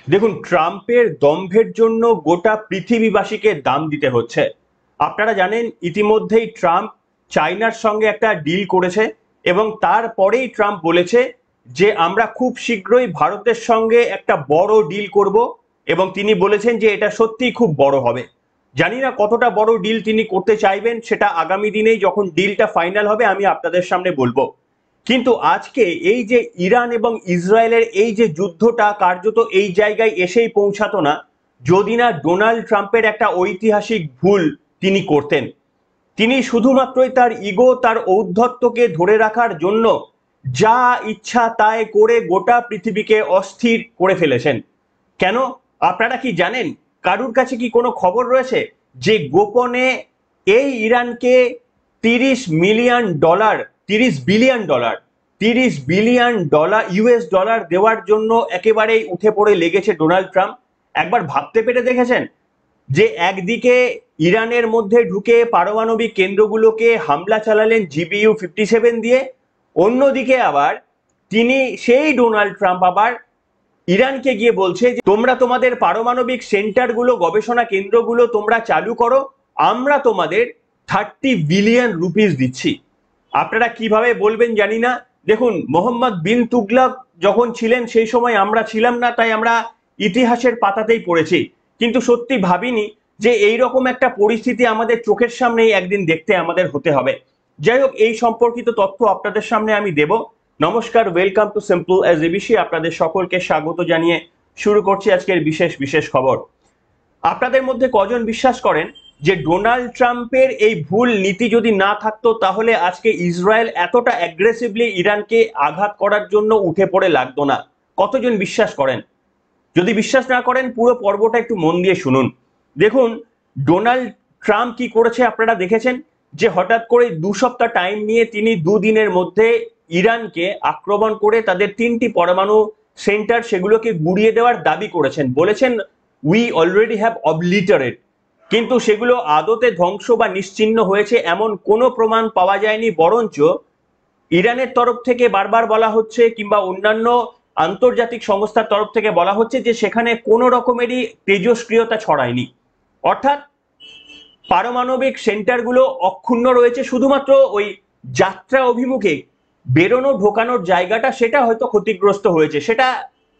দেখুন, ট্রাম্পের দম্ভের জন্য গোটা পৃথিবীবাসীকে দাম দিতে হচ্ছে। আপনারা জানেন ইতিমধ্যেই ট্রাম্প চায়নার সঙ্গে একটা ডিল করেছে এবং তারপরেই ট্রাম্প বলেছে যে আমরা খুব শীঘ্রই ভারতের সঙ্গে একটা বড় ডিল করব এবং তিনি বলেছেন যে এটা সত্যিই খুব বড় হবে। জানি না কতটা বড় ডিল তিনি করতে চাইবেন, সেটা আগামী দিনেই যখন ডিলটা ফাইনাল হবে আমি আপনাদের সামনে বলবো। কিন্তু আজকে এই যে ইরান এবং ইসরায়েলের এই যে যুদ্ধটা কার্যত এই জায়গায় এসেই পৌঁছাতো না যদি না ডোনাল্ড ট্রাম্পের একটা ঐতিহাসিক ভুল তিনি করতেন। তিনি শুধুমাত্রই তার ইগো, তার ঔদ্ধত্যকে ধরে রাখার জন্য যা ইচ্ছা তাই করে গোটা পৃথিবীকে অস্থির করে ফেলেছেন। কেন? আপনারা কি জানেন? কারুর কাছে কি কোনো খবর রয়েছে যে গোপনে এই ইরানকে 30 million dollar, 30 billion dollar, 30 billion dollar US dollar দেওয়ার জন্য একেবারেই উঠে পড়ে লেগেছে ডোনাল্ড ট্রাম্প? একবার ভাবতে পেরে দেখেছেন যে একদিকে ইরানের মধ্যে ঢুকে পারমাণবিক কেন্দ্রগুলোকে হামলা চালালেন GBU-57 দিয়ে, অন্যদিকে আবার তিনি সেই ডোনাল্ড ট্রাম্প আবার ইরানকে গিয়ে বলছে যে তোমরা তোমাদের পারমাণবিক সেন্টারগুলো, গবেষণা কেন্দ্রগুলো তোমরা চালু করো, আমরা তোমাদের 30 বিলিয়ন রুপিস দিচ্ছি। আপনারা কিভাবে বলবেন জানি না। দেখুন, মোহাম্মদ বিন তুগলক যখন ছিলেন সেই সময় আমরা ছিলাম না, তাই আমরা ইতিহাসের পাতাতেই পড়েছি, কিন্তু সত্যি ভাবিনি যে এইরকম একটা পরিস্থিতি আমাদের চোখের সামনেই একদিন দেখতে আমাদের হতে হবে। যাই হোক, এই সম্পর্কিত তথ্য আপনাদের সামনে আমি দেব। নমস্কার, welcome to simple as ABC. আপনাদের সকলকে স্বাগত জানিয়ে শুরু করছি আজকের বিশেষ বিশেষ খবর। আপনাদের মধ্যে কজন বিশ্বাস করেন যে ডোনাল্ড ট্রাম্পের এই ভুল নীতি যদি না থাকতো তাহলে আজকে ইসরায়েল এতটা অ্যাগ্রেসিভলি ইরানকে আঘাত করার জন্য উঠে পড়ে লাগতো না? কতজন বিশ্বাস করেন? যদি বিশ্বাস না করেন পুরো পর্বটা একটু মন দিয়ে শুনুন। দেখুন, ডোনাল্ড ট্রাম্প কি করেছে আপনারা দেখেছেন যে হঠাৎ করে 2 সপ্তাহ টাইম নিয়ে তিনি দুদিনের মধ্যে ইরানকে আক্রমণ করে তাদের 3টি পরমাণু সেন্টার সেগুলোকে গুড়িয়ে দেওয়ার দাবি করেছেন, বলেছেন উই অলরেডি হ্যাভ অবলিটারেট। কিন্তু সেগুলো আদতে ধ্বংস বা নিশ্চিহ্ন হয়েছে এমন কোনো প্রমাণ পাওয়া যায়নি, বরঞ্চ ইরানের তরফ থেকে বারবার বলা হচ্ছে কিংবা অন্যান্য আন্তর্জাতিক সংস্থার তরফ থেকে বলা হচ্ছে যে সেখানে কোনো রকমেরই তেজস্ক্রিয়তা ছড়ায়নি। অর্থাৎ পারমাণবিক সেন্টারগুলো অক্ষুণ্ণ রয়েছে, শুধুমাত্র ওই যাত্রা অভিমুখে বেরোনো ঢোকানোর জায়গাটা সেটা হয়তো ক্ষতিগ্রস্ত হয়েছে, সেটা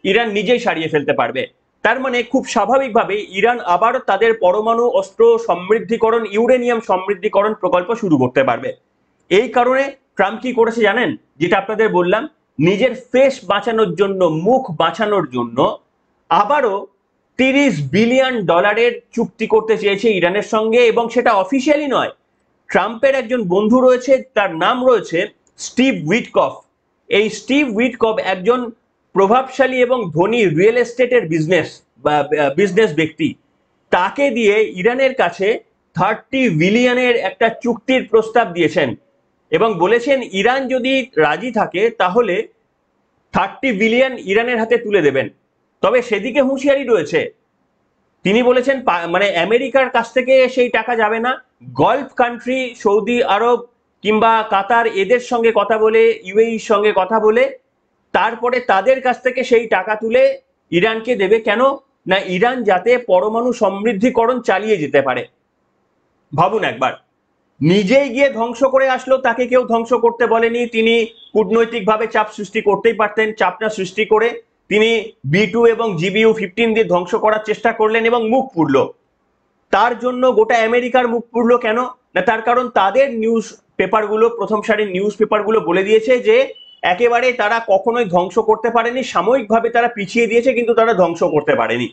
ইরান নিজেই সারিয়ে ফেলতে পারবে। তার মানে খুব স্বাভাবিকভাবে ইরান আবার তাদের পরমাণু অস্ত্র সমৃদ্ধিকরণ, ইউরেনিয়াম সমৃদ্ধিকরণ প্রকল্প শুরু করতে পারবে। এই কারণে ট্রাম্প কি করেছে জানেন? যেটা আপনাদের বললাম, নিজের ফেস বাঁচানোর জন্য, মুখ বাঁচানোর জন্য আবারও 30 বিলিয়ন ডলারের চুক্তি করতে চেয়েছে ইরানের সঙ্গে, এবং সেটা অফিসিয়ালি নয়। ট্রাম্পের একজন বন্ধু রয়েছে, তার নাম রয়েছে স্টিভ উইটকফ। এই স্টিভ উইটকফ একজন প্রভাবশালী এবং ধনী রিয়েল এস্টেটের বিজনেস ব্যক্তি। তাকে দিয়ে ইরানের কাছে 30 বিলিয়নের একটা চুক্তির প্রস্তাব দিয়েছেন এবং বলেছেন ইরান যদি রাজি থাকে তাহলে 30 বিলিয়ন ইরানের হাতে তুলে দেবেন। তবে সেদিকে হুঁশিয়ারি রয়েছে, তিনি বলেছেন মানে আমেরিকার কাছ থেকে সেই টাকা যাবে না, গলফ কান্ট্রি সৌদি আরব কিংবা কাতার এদের সঙ্গে কথা বলে, ইউএইর সঙ্গে কথা বলে তারপরে তাদের কাছ থেকে সেই টাকা তুলে ইরানকে দেবে। কেন না? ইরান যাতে পরমাণু সমৃদ্ধিকরণ চালিয়ে যেতে পারে। ভাবুন একবার, নিজেই গিয়ে ধ্বংস করে আসলো, তাকে কেউ ধ্বংস করতে বলেনি। তিনি কূটনৈতিকভাবে চাপ সৃষ্টি করতেই পারতেন, চাপ না সৃষ্টি করে তিনি B2 এবং GBU-15 দিয়ে ধ্বংস করার চেষ্টা করলেন এবং মুখ পুড়ল। তার জন্য গোটা আমেরিকার মুখ পুড়ল। কেন না? তার কারণ তাদের নিউজ পেপারগুলো, প্রথম সারির নিউজ পেপারগুলো বলে দিয়েছে যে একেবারে তারা কখনোই ধ্বংস করতে পারেনি, সাময়িকভাবে তারা পিছিয়ে দিয়েছে কিন্তু তারা ধ্বংস করতে পারেনি।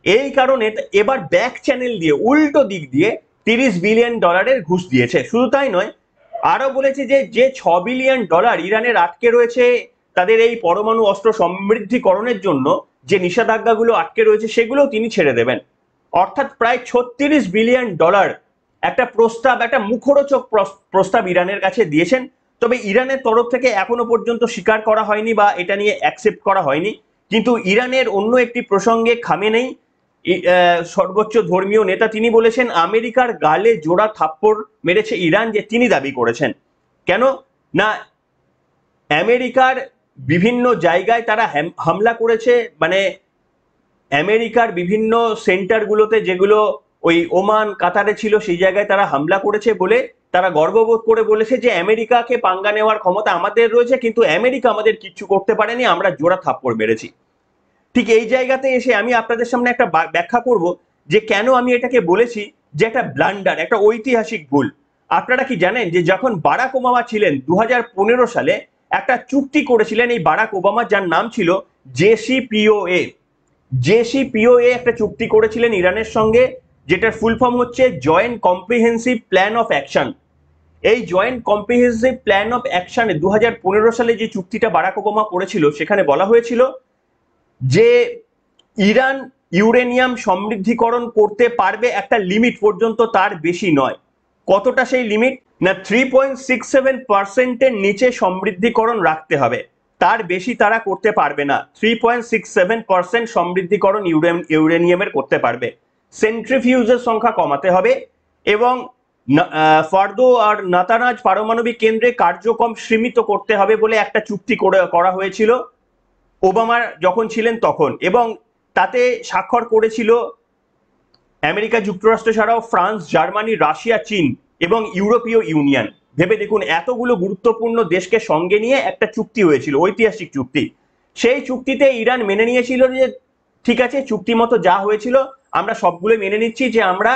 এই কারণে এবার ব্যাক চ্যানেল দিয়ে, উল্টো দিক দিয়ে 30 বিলিয়ন ডলারের ঘুষ দিয়েছে। শুধু তাই নয়, আরো বলেছে যে যে 6 বিলিয়ন ডলার ইরানের আটকে রয়েছে তাদের এই পরমাণু অস্ত্র সমৃদ্ধিকরণের জন্য, যে নিষেধাজ্ঞাগুলো আটকে রয়েছে সেগুলো তিনি ছেড়ে দেবেন। অর্থাৎ প্রায় 36 বিলিয়ন ডলার একটা প্রস্তাব, একটা মুখরোচক প্রস্তাব ইরানের কাছে দিয়েছেন। তবে ইরানের তরফ থেকে এখনো পর্যন্ত স্বীকার করা হয়নি বা এটা নিয়ে অ্যাকসেপ্ট করা হয়নি। কিন্তু ইরানের অন্য একটি প্রসঙ্গে খামেনেই, সর্বোচ্চ ধর্মীয় নেতা, তিনি বলেছেন আমেরিকার গালে জোড়া থাপ্পড় মেরেছে ইরান, যে তিনি দাবি করেছেন। কেন না? আমেরিকার বিভিন্ন জায়গায় তারা হামলা করেছে, মানে আমেরিকার বিভিন্ন সেন্টারগুলোতে যেগুলো ওই ওমান কাতারে ছিল সেই জায়গায় তারা হামলা করেছে বলে তারা গর্ববোধ করে বলেছে যে আমেরিকাকে পাঙ্গা নেওয়ার ক্ষমতা আমাদের রয়েছে, কিন্তু আমেরিকা আমাদের কিচ্ছু করতে পারেনি, আমরা জোড়া থাপ্পড় মেরেছি। ঠিক এই জায়গাতে এসে আমি আপনাদের সামনে একটা ব্যাখ্যা করব যে কেন আমি এটাকে বলেছি যে একটা ব্লান্ডার, একটা ঐতিহাসিক ভুল। আপনারা কি জানেন যে যখন বারাক ওবামা ছিলেন 2015 সালে একটা চুক্তি করেছিলেন এই বারাক ওবামা, যার নাম ছিল জেসিপিওএ। জেসিপিওএ একটা চুক্তি করেছিলেন ইরানের সঙ্গে, যেটার ফুল ফর্ম হচ্ছে joint comprehensive plan of action. এই জয়েন্ট কম্প্রিহেন্সিভ প্ল্যান অফ অ্যাকশনে 2015 সালে যে চুক্তিটা বারাক ওবামা করেছিল সেখানে বলা হয়েছিল যে ইরান ইউরেনিয়াম সমৃদ্ধিকরণ করতে পারবে একটা লিমিট পর্যন্ত, তার বেশি নয়। কতটা সেই লিমিট? না 3.67%-এর নিচে সমৃদ্ধিকরণ রাখতে হবে, তার বেশি তারা করতে পারবে না। 3.67% সমৃদ্ধিকরণ ইউরেনিয়ামের করতে পারবে। সেন্ট্রিফিউজের সংখ্যা কমাতে হবে এবং ফার্দো আর নাতানাজ পারমাণবিক কেন্দ্রে কার্যক্রম সীমিত করতে হবে বলে একটা চুক্তি করা হয়েছিল ওবামার যখন ছিলেন তখন, এবং তাতে স্বাক্ষর করেছিল আমেরিকা যুক্তরাষ্ট্র ছাড়াও ফ্রান্স, জার্মানি, রাশিয়া, চীন এবং ইউরোপীয় ইউনিয়ন। ভেবে দেখুন, এতগুলো গুরুত্বপূর্ণ দেশকে সঙ্গে নিয়ে একটা চুক্তি হয়েছিল, ঐতিহাসিক চুক্তি। সেই চুক্তিতে ইরান মেনে নিয়েছিল যে ঠিক আছে, চুক্তি মতো যা হয়েছিল আমরা সবগুলো মেনে নিচ্ছি, যে আমরা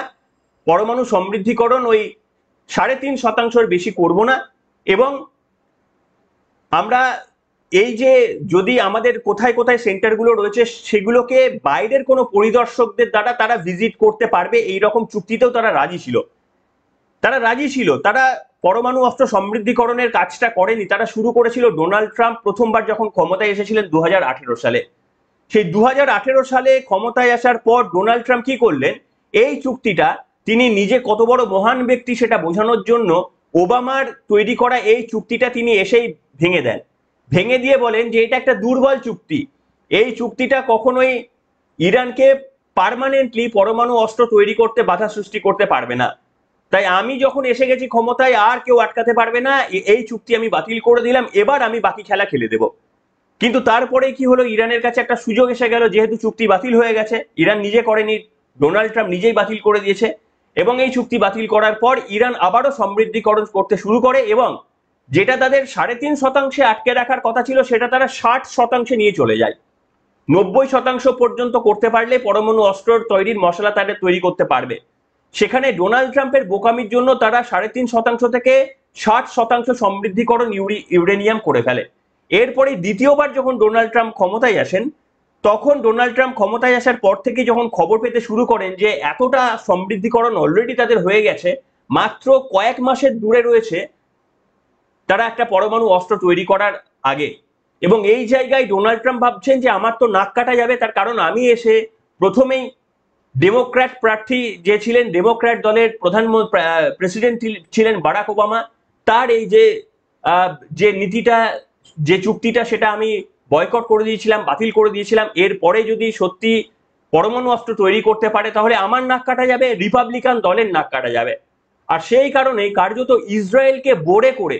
পরমাণু সমৃদ্ধিকরণ ওই 3.5%-এর বেশি করব না, এবং আমরা এই যে যদি আমাদের কোথায় কোথায় সেন্টারগুলো রয়েছে সেগুলোকে বাইরের কোনো পরিদর্শকদের দ্বারা তারা ভিজিট করতে পারবে, এই রকম চুক্তিতেও তারা রাজি ছিল। তারা পরমাণু অস্ত্র সমৃদ্ধিকরণের কাজটা করেনি, তারা শুরু করেছিল ডোনাল্ড ট্রাম্প প্রথমবার যখন ক্ষমতায় এসেছিলেন 2018 সালে। সেই 2018 সালে ক্ষমতায় আসার পর ডোনাল্ড ট্রাম্প কি করলেন, এই চুক্তিটা তিনি নিজে কত বড় মহান ব্যক্তি সেটা বোঝানোর জন্য ওবামার তৈরি করা এই চুক্তিটা তিনি এসেই ভেঙে দেন। ভেঙে দিয়ে বলেন যে এটা একটা দুর্বল চুক্তি, এই চুক্তিটা কখনোই ইরানকে পার্মানেন্টলি পরমাণু অস্ত্র তৈরি করতে বাধা সৃষ্টি করতে পারবে না। তাই আমি যখন এসে গেছি ক্ষমতায় আর কেউ আটকাতে পারবে না, এই চুক্তি আমি বাতিল করে দিলাম, এবার আমি বাকি খেলা খেলে দেব। কিন্তু তারপরে কি হলো, ইরানের কাছে একটা সুযোগ এসে গেল, যেহেতু চুক্তি বাতিল হয়ে গেছে, ইরান নিজে করেনি, ডোনাল্ড ট্রাম্প নিজেই বাতিল করে দিয়েছে, এবং এই চুক্তি বাতিল করার পর ইরান আবারও সমৃদ্ধিকরণ করতে শুরু করে, এবং যেটা তাদের 3.5% আটকে রাখার কথা ছিল সেটা তারা 60% নিয়ে চলে যায়। 90% পর্যন্ত করতে পারলে পরমাণু অস্ত্র তৈরির মশলা তাদের তৈরি করতে পারবে। সেখানে ডোনাল্ড ট্রাম্পের বোকামির জন্য তারা 3.5% থেকে 60% সমৃদ্ধিকরণ ইউরেনিয়াম করে ফেলে। এরপরে দ্বিতীয়বার যখন ডোনাল্ড ট্রাম্প ক্ষমতায় আসেন, তখন ডোনাল্ড ট্রাম্প ক্ষমতায় আসার পর থেকে যখন খবর পেতে শুরু করেন যে এতটা সমৃদ্ধিকরণ অলরেডি তাদের হয়ে গেছে, মাত্র কয়েক মাসের দূরে রয়েছে তারা একটা পরমাণু অস্ত্র তৈরি করার আগে, এবং এই জায়গায় ডোনাল্ড ট্রাম্প ভাবছেন যে আমার তো নাক কাটা যাবে, তার কারণ আমি এসে প্রথমেই ডেমোক্র্যাট প্রার্থী যে ছিলেন, ডেমোক্র্যাট দলের প্রেসিডেন্ট ছিলেন বারাক ওবামা, তার এই যে নীতিটা, যে চুক্তিটা, সেটা আমি বয়কট করে দিয়েছিলাম, বাতিল করে দিয়েছিলাম। এরপরে যদি সত্যি পরমাণু অস্ত্র তৈরি করতে পারে তাহলে আমার নাক কাটা যাবে, রিপাবলিকান দলের নাক কাটা যাবে। আর সেই কারণে কার্যত ইসরায়েলকে বোরে করে,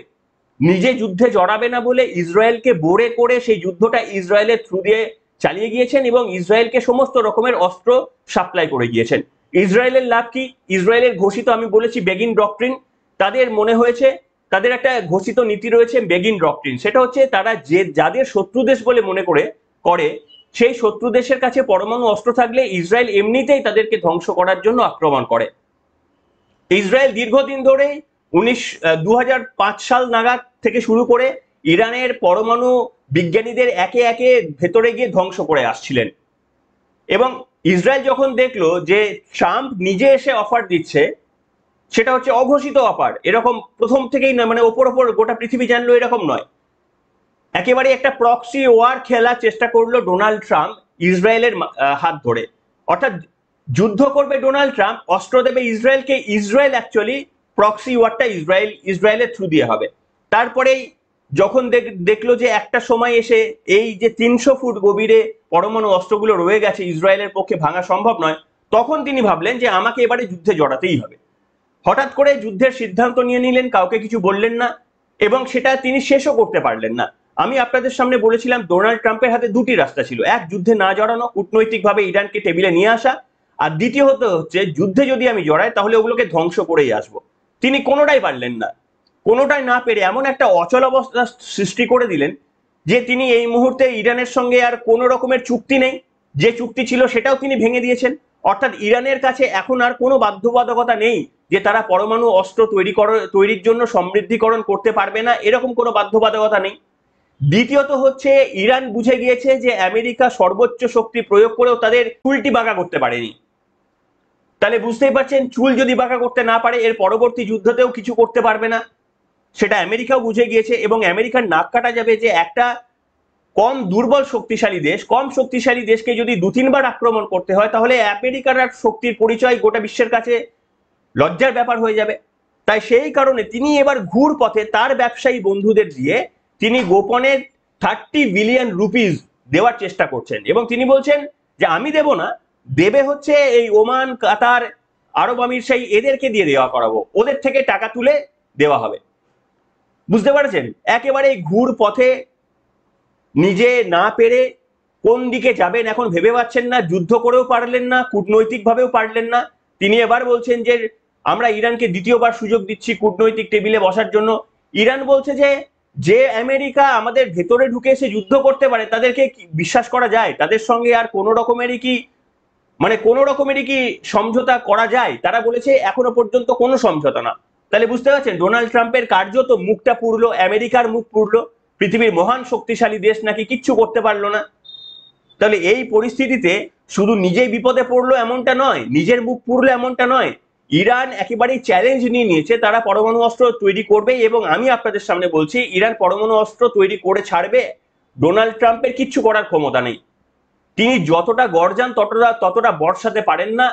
নিজে যুদ্ধে জড়াবে না বলে ইসরায়েলকে বোরে করে সেই যুদ্ধটা ইসরায়েলের থ্রু দিয়ে চালিয়ে গিয়েছেন, এবং ইসরায়েলকে সমস্ত রকমের অস্ত্র সাপ্লাই করে গিয়েছেন। ইসরায়েলের লাভ কি? ইসরায়েলের ঘোষিত, আমি বলেছি, বেগিন ডক্ট্রিন। তাদের মনে হয়েছে, তাদের একটা ঘোষিত নীতি রয়েছে বেগিন ডক্ট্রিন, সেটা হচ্ছে তারা যাদের শত্রু দেশ বলে মনে করে সেই শত্রু দেশের কাছে পরমাণু অস্ত্র থাকলে ইসরায়েল এমনিতেই তাদেরকে ধ্বংস করার জন্য আক্রমণ করে। ইসরায়েল দীর্ঘদিন ধরে 2005 সাল নাগাদ থেকে শুরু করে ইরানের পরমাণু বিজ্ঞানীদের একে একে ভেতরে গিয়ে ধ্বংস করে আসছিলেন, এবং ইসরায়েল যখন দেখলো যে ট্রাম্প নিজে এসে অফার দিচ্ছে, সেটা হচ্ছে অঘোষিত অফার, এরকম প্রথম থেকেই নয়, মানে ওপর গোটা পৃথিবী জানলো এরকম নয়, একেবারে একটা প্রক্সি ওয়ার খেলার চেষ্টা করলো ডোনাল্ড ট্রাম্প ইসরায়েলের হাত ধরে। অর্থাৎ যুদ্ধ করবে ডোনাল্ড ট্রাম্প, অস্ত্র দেবে ইসরায়েলকে, ইসরায়েল অ্যাকচুয়ালি প্রক্সি ওয়ারটা ইসরায়েলের থ্রু দিয়ে হবে। তারপরেই যখন দেখলো যে একটা সময় এসে এই যে 300 ফুট গভীরে পরমাণু অস্ত্রগুলো রয়ে গেছে, ইসরায়েলের পক্ষে ভাঙা সম্ভব নয়, তখন তিনি ভাবলেন যে আমাকে এবারে যুদ্ধে জড়াতেই হবে। হঠাৎ করে যুদ্ধের সিদ্ধান্ত নিয়ে নিলেন, কাউকে কিছু বললেন না, এবং সেটা তিনি শেষও করতে পারলেন না। আমি আপনাদের সামনে বলেছিলাম ডোনাল্ড ট্রাম্পের হাতে দুটি রাস্তা ছিল, এক যুদ্ধে না জড়ানো, কূটনৈতিকভাবে ইরানকে টেবিলে নিয়ে আসা, আর দ্বিতীয়ত হচ্ছে যুদ্ধে যদি আমি জড়াই তাহলে ওগুলোকে ধ্বংস করেই আসবো। তিনি কোনোটাই পারলেন না, কোনোটাই না পেরে এমন একটা অচলাবস্থা সৃষ্টি করে দিলেন যে তিনি এই মুহূর্তে ইরানের সঙ্গে আর কোনো রকমের চুক্তি নেই, যে চুক্তি ছিল সেটাও তিনি ভেঙে দিয়েছেন। অর্থাৎ ইরানের কাছে এখন আর কোনো বাধ্যবাধকতা নেই যে তারা পরমাণু অস্ত্র তৈরির জন্য সমৃদ্ধিকরণ করতে পারবে না, এরকম কোনো বাধ্যবাধকতা নেই। দ্বিতীয়ত হচ্ছে ইরান বুঝে গিয়েছে যে আমেরিকা সর্বোচ্চ শক্তি প্রয়োগ করেও তাদের চুলটি বাঁকা করতে পারেনি। তাহলে বুঝতেই পারছেন, চুল যদি বাঁকা করতে না পারে এর পরবর্তী যুদ্ধতেও কিছু করতে পারবে না, সেটা আমেরিকাও বুঝে গিয়েছে। এবং আমেরিকার নাক কাটা যাবে যে একটা কম দুর্বল শক্তিশালী দেশ, কম শক্তিশালী দেশকে যদি 2-3 বার আক্রমণ করতে হয় তাহলে আমেরিকার আর শক্তির পরিচয় গোটা বিশ্বের কাছে লজ্জার ব্যাপার হয়ে যাবে। তাই সেই কারণে তিনি এবার ঘুর পথে তার ব্যবসায়ী বন্ধুদের দিয়ে তিনি গোপনে 30 বিলিয়ন রুপিস দেওয়ার চেষ্টা করছেন, এবং তিনি বলছেন যে আমি দেব না, দেবে হচ্ছে এই ওমান, কাতার, আরব আমিরশাহী, এদেরকে দিয়ে দেওয়া করাবো, ওদের থেকে টাকা তুলে দেওয়া হবে। বুঝতে পারছেন, একেবারে ঘুর পথে নিজে না পেরে কোন দিকে যাবেন এখন ভেবে পাচ্ছেন না, যুদ্ধ করেও পারলেন না, কূটনৈতিক ভাবেও পারলেন না। তিনি এবার বলছেন যে আমরা ইরানকে দ্বিতীয়বার সুযোগ দিচ্ছি কূটনৈতিক টেবিলে বসার জন্য। ইরান বলছে যে যে আমেরিকা আমাদের ভেতরে ঢুকে এসে যুদ্ধ করতে পারে তাদেরকে বিশ্বাস করা যায়, তাদের সঙ্গে আর কোনো রকমেরই কি কোনো রকমেরই কি সমঝোতা করা যায়? তারা বলেছে এখনো পর্যন্ত কোনো সমঝোতা না। তাহলে বুঝতে পারছেন ডোনাল্ড ট্রাম্পের কার্যত মুখটা পুরলো, আমেরিকার মুখ পুরলো, পৃথিবীর মহান শক্তিশালী দেশ নাকি কিচ্ছু করতে পারলো না। তাহলে এই পরিস্থিতিতে শুধু নিজেই বিপদে পড়লো এমনটা নয়, নিজের মুখ পুরলো এমনটা নয়, ইরান একেবারেই চ্যালেঞ্জ নিয়ে নিয়েছে তারা পরমাণু অস্ত্র তৈরি করবে। এবং আমি আপনাদের সামনে বলছি ইরান পরমাণু অস্ত্র তৈরি করে ছাড়বে, ডোনাল্ড ট্রাম্পের কিচ্ছু করার ক্ষমতা নেই। তিনি যতটা গর্জান ততটা বর্ষাতে পারেন না,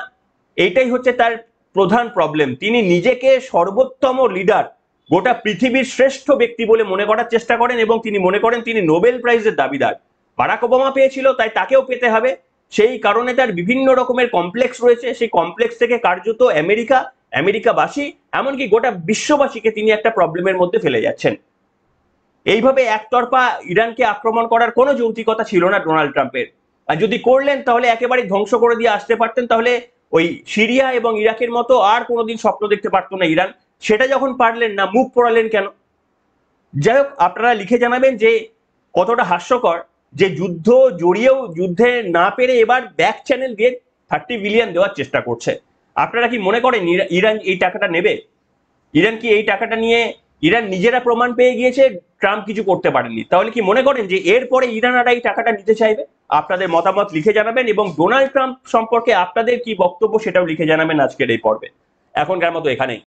এইটাই হচ্ছে তার প্রধান প্রবলেম। তিনি নিজেকে সর্বোত্তম লিডার, গোটা পৃথিবীর শ্রেষ্ঠ ব্যক্তি বলে মনে করার চেষ্টা করেন, এবং তিনি মনে করেন তিনি নোবেল প্রাইজের দাবিদার। বারাক ওবামা পেয়েছিল, তাই তাকেও পেতে হবে। সেই কারণে তার বিভিন্ন রকমের কমপ্লেক্স রয়েছে, সেই কমপ্লেক্স থেকে কার্যত আমেরিকাবাসী এমনকি গোটা বিশ্ববাসীকে তিনি একটা প্রবলেমের মধ্যে ফেলে যাচ্ছেন। এইভাবে একতরফা ইরানকে আক্রমণ করার কোনো যৌক্তিকতা ছিল না ডোনাল্ড ট্রাম্পের, আর যদি করলেন তাহলে একেবারে ধ্বংস করে দিয়ে আসতে পারতেন। তাহলে ওই সিরিয়া এবং ইরাকের মতো আর কোনোদিন স্বপ্ন দেখতে পারতো না ইরান। সেটা যখন পারলেন না, মুখ পোড়ালেন কেন? যাই হোক, আপনারা লিখে জানাবেন যে কতটা হাস্যকর যে যুদ্ধ জড়িয়েও যুদ্ধে না পেরে এবার ব্যাক চ্যানেল দিয়ে 30 বিলিয়ন দেওয়ার চেষ্টা করছে। আপনারা কি মনে করেন ইরান এই টাকাটা নেবে? ইরান কি এই টাকাটা নিয়ে, ইরান নিজেরা প্রমাণ পেয়ে গিয়েছে ট্রাম্প কিছু করতে পারেননি, তাহলে কি মনে করেন যে এরপরে ইরান আর এই টাকাটা নিতে চাইবে? আপনাদের মতামত লিখে জানাবেন, এবং ডোনাল্ড ট্রাম্প সম্পর্কে আপনাদের কি বক্তব্য সেটাও লিখে জানাবেন আজকের এই পর্বে। এখনকার মতো এখানেই।